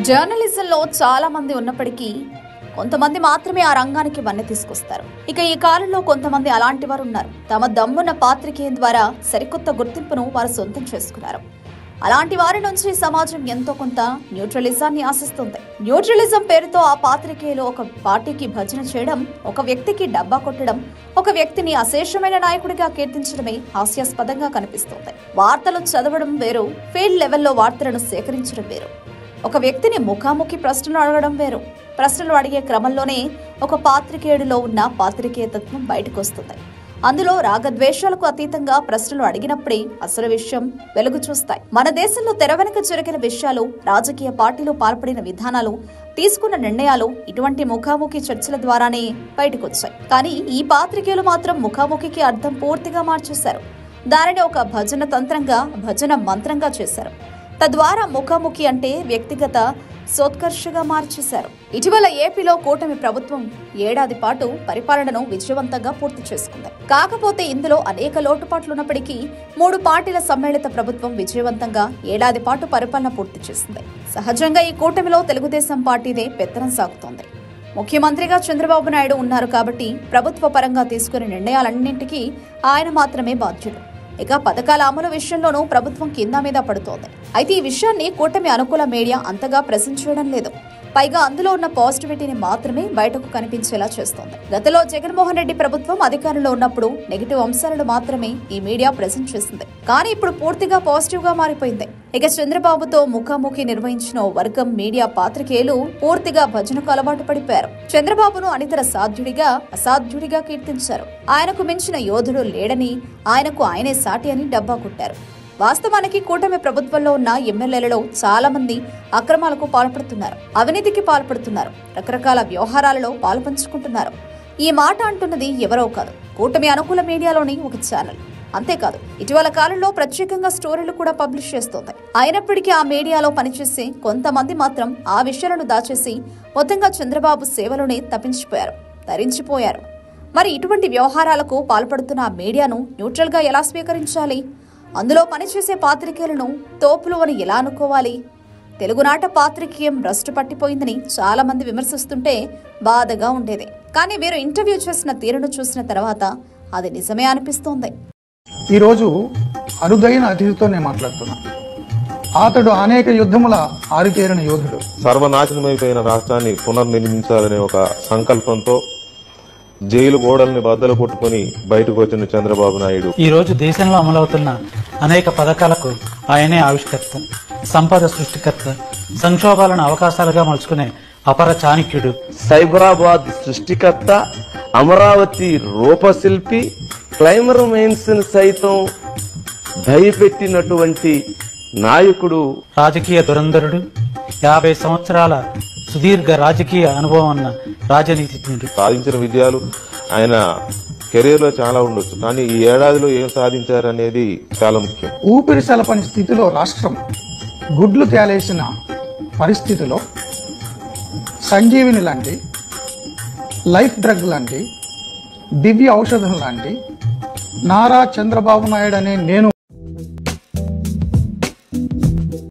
జర్నలిజంలో చాలా మంది ఉన్నప్పటికీ కొంతమంది మాత్రమే ఆ రంగానికి వన్నె తీసుకొస్తారు. ఇక ఈ కాలంలో కొంతమంది అలాంటి వారు ఉన్నారు. తమ దమ్మున్న పాత్రికేయం ద్వారా సరికొత్త గుర్తింపును వారు సొంతం చేసుకున్నారు. అలాంటి వారి నుంచి సమాజం ఎంతో కొంత న్యూట్రలిజాన్ని ఆశిస్తుంది. న్యూట్రలిజం పేరుతో ఆ పాత్రికేయులు ఒక పార్టీకి భజన చేయడం, ఒక వ్యక్తికి డబ్బా కొట్టడం, ఒక వ్యక్తిని అశేషమైన నాయకుడిగా కీర్తించడమే హాస్యాస్పదంగా కనిపిస్తోంది. వార్తలు చదవడం వేరు, ఫీల్డ్ లెవెల్లో వార్తలను సేకరించడం వేరు. ఒక వ్యక్తిని ముఖాముఖి ప్రశ్నలు అడగడం వేరు. ప్రశ్నలు అడిగే క్రమంలోనే ఒక పాత్రికేయుడిలో ఉన్న పాత్రికేయతత్వం బయటకు వస్తుంది. అందులో రాగద్వేషాలకు అతీతంగా ప్రశ్నలు అడిగినప్పుడే అసలు విషయం వెలుగు చూస్తాయి. మన దేశంలో తెర వెనుక జరిగిన విషయాలు, రాజకీయ పార్టీలు పాల్పడిన విధానాలు, తీసుకున్న నిర్ణయాలు ఇటువంటి ముఖాముఖి చర్చల ద్వారానే బయటకొచ్చాయి. కానీ ఈ పాత్రికేయులు మాత్రం ముఖాముఖికి అర్థం పూర్తిగా మార్చేశారు. దానిని ఒక భజన తంత్రంగా, భజన మంత్రంగా చేశారు. తద్వారా ముఖాముఖి అంటే వ్యక్తిగత సోత్కర్షగా మార్చేశారు. ఇటీవల ఏపీలో కూటమి ప్రభుత్వం ఏడాది పాటు పరిపాలనను విజయవంతంగా పూర్తి చేసుకుంది. కాకపోతే ఇందులో అనేక లోటుపాట్లున్నప్పటికీ 3 పార్టీల సమ్మిళిత ప్రభుత్వం విజయవంతంగా ఏడాది పాటు పరిపాలన పూర్తి చేసింది. సహజంగా ఈ కూటమిలో తెలుగుదేశం పార్టీదే పెత్తనం సాగుతోంది. ముఖ్యమంత్రిగా చంద్రబాబు నాయుడు ఉన్నారు కాబట్టి ప్రభుత్వ పరంగా తీసుకునే నిర్ణయాలన్నింటికీ ఆయన మాత్రమే బాధ్యుడు. ఇక పథకాల అమలు విషయంలోనూ ప్రభుత్వం కింద మీద పడుతోంది. అయితే ఈ విషయాన్ని కూటమి అనుకూల మీడియా అంతగా ప్రెజెంట్ చేయడం లేదు. పైగా అందులో ఉన్న పాజిటివిటీని మాత్రమే బయటకు కనిపించేలా చేస్తోంది. గతంలో జగన్మోహన్ రెడ్డి ప్రభుత్వం అధికారంలో ఉన్నప్పుడు నెగిటివ్ అంశాలను మాత్రమే ఈ మీడియా ప్రెజెంట్ చేసింది. కానీ ఇప్పుడు పూర్తిగా పాజిటివ్ గా మారిపోయింది. ఇక చంద్రబాబుతో ముఖాముఖి నిర్వహించిన వర్గం మీడియా పాత్రికేయులు పూర్తిగా భజనకు అలవాటు పడిపోయారు. చంద్రబాబును అనితర సాధ్యుడిగా, అసాధ్యుడిగా కీర్తించారు. ఆయనకు మించిన యోధుడు లేడని, ఆయనకు ఆయనే సాటి అని డబ్బా కొట్టారు. వాస్తవానికి కూటమి ప్రభుత్వంలో ఉన్న ఎమ్మెల్యేలలో చాలా మంది అక్రమాలకు పాల్పడుతున్నారు, అవినీతికి పాల్పడుతున్నారు, రకరకాల వ్యవహారాలలో పాల్పంచుకుంటున్నారు. ఈ మాట అంటున్నది ఎవరో కాదు, కూటమి అనుకూల మీడియాలోని ఒక ఛానల్. అంతేకాదు, ఇటీవల కాలంలో ప్రత్యేకంగా స్టోరీలు కూడా పబ్లిష్ చేస్తోంది. అయినప్పటికీ ఆ మీడియాలో పనిచేసే కొంతమంది మాత్రం ఆ విషయాలను దాచేసి మొత్తంగా చంద్రబాబు సేవలోనే తరించిపోయారు. మరి ఇటువంటి వ్యవహారాలకు పాల్పడుతున్న ఆ మీడియాను న్యూట్రల్ గా ఎలా స్వీకరించాలి? అందులో పనిచేసే పాత్రికేయులను తోపులు అని ఎలా అనుకోవాలి? తెలుగునాట పాత్రికేయం భ్రష్టు పట్టిపోయిందని చాలా మంది విమర్శిస్తుంటే బాధగా ఉండేది. కానీ వీరు ఇంటర్వ్యూ చేసిన తీరును చూసిన తర్వాత అది నిజమే అనిపిస్తోంది. ఈరోజు అరుదైన అతిథితో నేను మాట్లాడుతున్నా. అతడు అనేక యుద్ధముల ఆరితేరిన యోధుడు. సర్వనాశనమైపోయిన రాష్ట్రాన్ని పునర్నిర్మించాలనే ఒక సంకల్పంతో జైలు గోడల్ని బద్దలు కొట్టుకుని బయటకు వచ్చిన చంద్రబాబు నాయుడు ఈ రోజు దేశంలో అమలవుతున్న అనేక పథకాలకు ఆయనే ఆవిష్కర్త, సంపద సృష్టికర్త, సంక్షోభాలను అవకాశాలుగా మలుచుకునే అపర చాణక్యుడు, సైబరాబాద్ సృష్టికర్త, అమరావతి రూపశిల్పి, క్లైమర్ మైన్స్ సైతం భయపెట్టినటువంటి నాయకుడు, రాజకీయ దురంధరుడు, 50 సంవత్సరాల సుదీర్ఘ రాజకీయ అనుభవం ఉన్న రాజనీతిజ్ఞుడు. సాధించిన విజయాలు ఆయన కెరీర్ లో చాలా ఉండొచ్చు, కానీ ఈ ఏడాదిలో ఏం సాధించారనేది చాలా ముఖ్యం. ఊపిరి సలపని స్థితిలో రాష్ట్రం గుడ్లు తేలేసిన పరిస్థితిలో సంజీవిని లాంటి, లైఫ్ డ్రగ్ లాంటి, దివ్య ఔషధం లాంటి నారా చంద్రబాబు నాయుడు అనే నేను